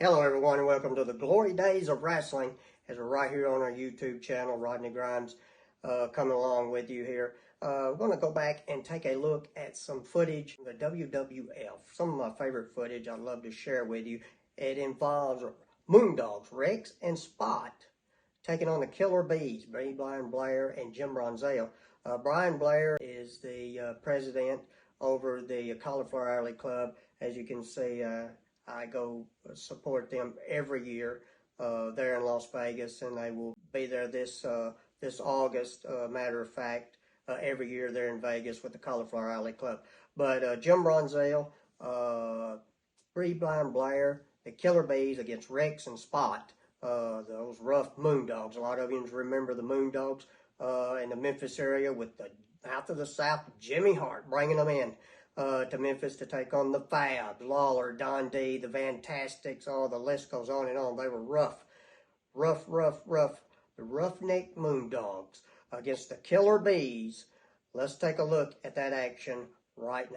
Hello everyone and welcome to the glory days of wrestling as we're right here on our YouTube channel. Rodney Grimes coming along with you here. We're going to go back and take a look at some footage from the WWF. Some of my favorite footage I'd love to share with you. It involves Moondogs, Rex and Spot taking on the Killer Bees, Brian Blair and Jim Bronzale. Brian Blair is the president over the Cauliflower Alley Club. As you can see, I go support them every year there in Las Vegas, and they will be there this August. Matter of fact, every year they're in Vegas with the Cauliflower Alley Club. But Jim Bronzale, Brian Blair, the Killer Bees against Rex and Spot. Those rough Moondogs. A lot of you remember the Moondogs in the Memphis area with the out to the south, Jimmy Hart bringing them in to Memphis to take on the Fabs, Lawler, Don D, the Fantastics, all the list goes on and on. They were rough. The Roughneck Moondogs against the Killer Bees. Let's take a look at that action right now.